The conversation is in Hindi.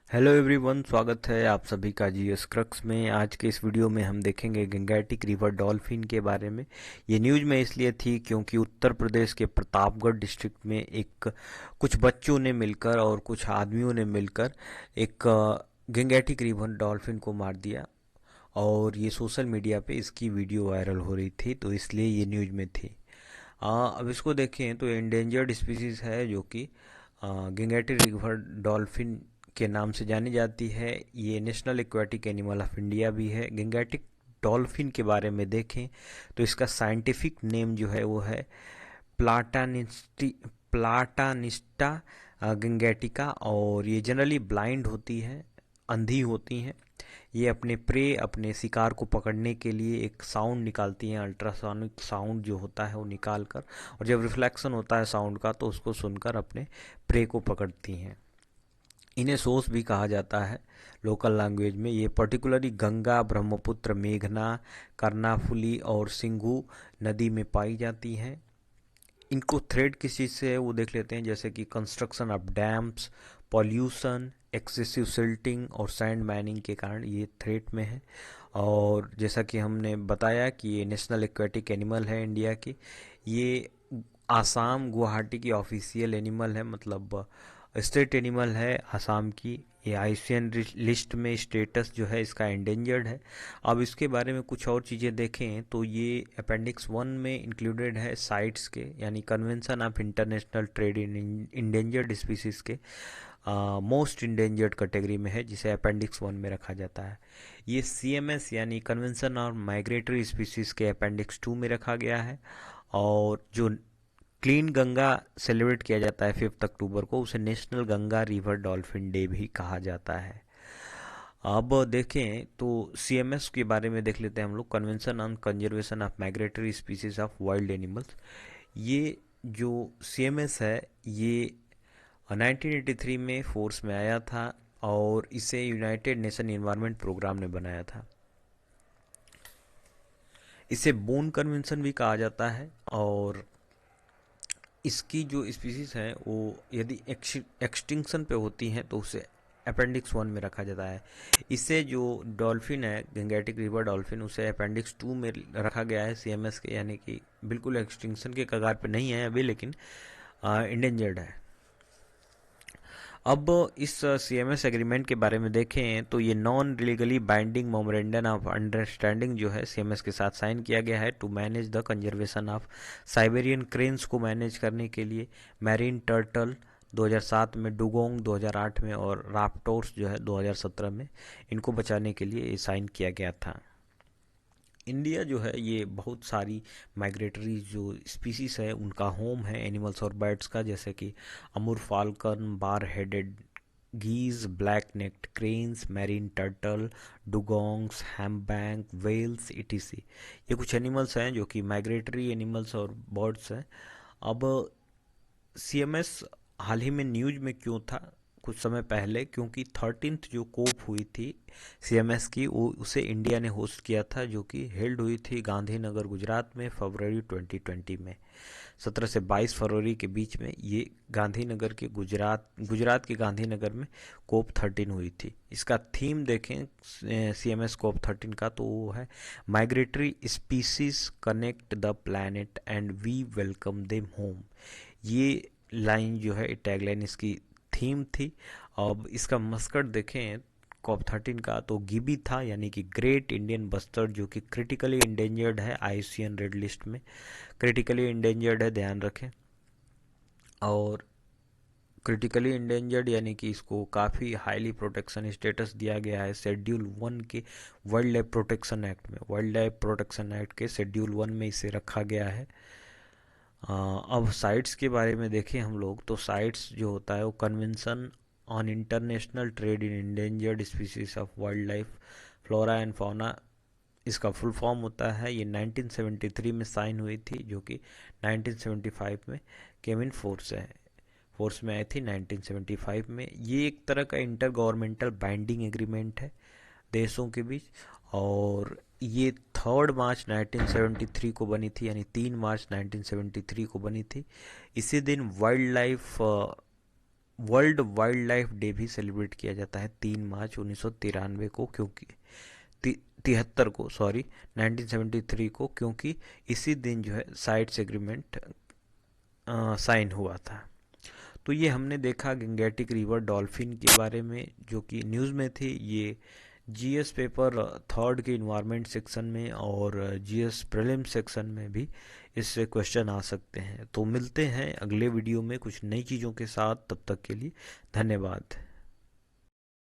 हेलो एवरीवन, स्वागत है आप सभी का जीएस क्रक्स में। आज के इस वीडियो में हम देखेंगे गंगैटिक रिवर डॉल्फिन के बारे में। ये न्यूज़ में इसलिए थी क्योंकि उत्तर प्रदेश के प्रतापगढ़ डिस्ट्रिक्ट में एक कुछ बच्चों ने मिलकर और कुछ आदमियों ने मिलकर एक गंगैटिक रिवर डॉल्फिन को मार दिया और ये सोशल मीडिया पे इसकी वीडियो वायरल हो रही थी, तो इसलिए ये न्यूज़ में थी। अब इसको देखें तो एंडेंजर्ड स्पीसीज है जो कि गंगैटिक रिवर डॉल्फिन के नाम से जानी जाती है। ये national aquatic animal of India भी है। गंगैटिक डॉल्फिन के बारे में देखें तो इसका साइंटिफिक नेम जो है वो है प्लाटानिस्टा गंगैटिका, और ये जनरली ब्लाइंड होती है, अंधी होती हैं। ये अपने शिकार को पकड़ने के लिए एक साउंड निकालती हैं, अल्ट्रासोनिक साउंड जो होता है वो निकाल कर, और जब रिफ्लेक्शन होता है साउंड का तो उसको सुनकर अपने प्रे को पकड़ती हैं। इन्हें सोस भी कहा जाता है लोकल लैंग्वेज में। ये पर्टिकुलरली गंगा, ब्रह्मपुत्र, मेघना, कर्णाफुली और सिंघू नदी में पाई जाती हैं। इनको थ्रेट किस चीज़ से है वो देख लेते हैं, जैसे कि construction of dams, pollution, excessive silting और सैंड माइनिंग के कारण ये थ्रेट में है। और जैसा कि हमने बताया कि ये नेशनल एक्वेटिक एनिमल है इंडिया की। ये आसाम गुवाहाटी की ऑफिशियल एनिमल है, मतलब स्टेट एनिमल है आसाम की। ये आईसीएन लिस्ट में स्टेटस जो है इसका एंडेंजर्ड है। अब इसके बारे में कुछ और चीज़ें देखें तो ये अपेंडिक्स 1 में इंक्लूडेड है साइट्स के, यानी convention of international trade in endangered species के मोस्ट इंडेंजर्ड कैटेगरी में है, जिसे अपेंडिक्स 1 में रखा जाता है। ये सीएमएस यानी कन्वेंशन ऑन माइग्रेटरी स्पीसीज के अपेंडिक्स 2 में रखा गया है। और जो क्लीन गंगा सेलिब्रेट किया जाता है 5 अक्टूबर को, उसे national Ganga river dolphin day भी कहा जाता है। अब देखें तो सीएमएस के बारे में देख लेते हैं हम लोग, convention on conservation of migratory species of wild animals. ये जो सीएमएस है ये 1983 में फोर्स में आया था और इसे यूनाइटेड नेशन एनवायरनमेंट प्रोग्राम ने बनाया था। इसे बोन कन्वेंशन भी कहा जाता है। और इसकी जो स्पीसीज हैं वो यदि एक्सटिंक्शन पे होती हैं तो उसे अपेंडिक्स 1 में रखा जाता है। इससे जो डॉल्फिन है गंगैटिक रिवर डॉल्फिन, उसे अपेंडिक्स 2 में रखा गया है सीएमएस के, यानी कि बिल्कुल एक्सटिंक्शन के कगार पे नहीं है अभी, लेकिन इंडेंजर्ड है। अब इस सीएमएस एग्रीमेंट के बारे में देखें तो ये non legally binding memorandum of understanding जो है सीएमएस के साथ साइन किया गया है to manage the conservation of Siberian cranes को मैनेज करने के लिए, मैरीन टर्टल 2007 में, डुगोंग 2008 में और राप्टोर्स जो है 2017 में, इनको बचाने के लिए ये साइन किया गया था। इंडिया जो है ये बहुत सारी माइग्रेटरी जो स्पीसीज है उनका होम है, एनिमल्स और बर्ड्स का, जैसे कि Amur falcon, bar headed geese, black necked cranes, marine turtle, dugongs, humpback, whales etc. ये कुछ एनिमल्स हैं जो कि माइग्रेटरी एनिमल्स और बर्ड्स हैं। अब सीएमएस हाल ही में न्यूज में क्यों था कुछ समय पहले, क्योंकि 13th जो कोप हुई थी सीएमएस की, वो उसे इंडिया ने होस्ट किया था, जो कि हेल्ड हुई थी गांधीनगर गुजरात में फरवरी 2020 में। 17 से 22 फरवरी के बीच में ये गांधीनगर के गुजरात के गांधीनगर में कोप 13 हुई थी। इसका थीम देखें सीएमएस कोप 13 का, तो वो है migratory species connect the planet and we welcome them home. ये लाइन जो है टैगलाइन इसकी थीम थी। अब इसका मस्कट देखें कॉप 13 का, तो गिबी था, यानी कि ग्रेट इंडियन बस्टर्ड, जो कि क्रिटिकली इंडेंजर्ड है आईसीएन रेड लिस्ट में। क्रिटिकली इंडेंजर्ड है, ध्यान रखें। और क्रिटिकली इंडेंजर्ड यानी कि इसको काफ़ी हाईली प्रोटेक्शन स्टेटस दिया गया है शेड्यूल 1 के वाइल्ड लाइफ प्रोटेक्शन एक्ट में। वाइल्ड लाइफ प्रोटेक्शन एक्ट के शेड्यूल 1 में इसे रखा गया है। अब साइट्स के बारे में देखें हम लोग, तो साइट्स जो होता है वो convention on international trade in endangered species of wild life flora and fauna, इसका फुल फॉर्म होता है। ये 1973 में साइन हुई थी, जो कि 1975 में केम इन फोर्स में आई थी 1975 में। ये एक तरह का इंटर गवर्नमेंटल बाइंडिंग एग्रीमेंट है देशों के बीच। और ये 3 मार्च 1973 को बनी थी, यानी 3 मार्च 1973 को बनी थी। इसी दिन wild life world wild life day भी सेलिब्रेट किया जाता है 3 मार्च 1993 को, क्योंकि 73 को, सॉरी 1973 को, क्योंकि इसी दिन जो है साइट्स एग्रीमेंट साइन हुआ था। तो ये हमने देखा गंगेटिक रिवर डॉल्फिन के बारे में, जो कि न्यूज़ में थे। ये जीएस पेपर थर्ड के इन्वायरमेंट सेक्शन में और जीएस प्रीलिम सेक्शन में भी इससे क्वेश्चन आ सकते हैं। तो मिलते हैं अगले वीडियो में कुछ नई चीज़ों के साथ, तब तक के लिए धन्यवाद।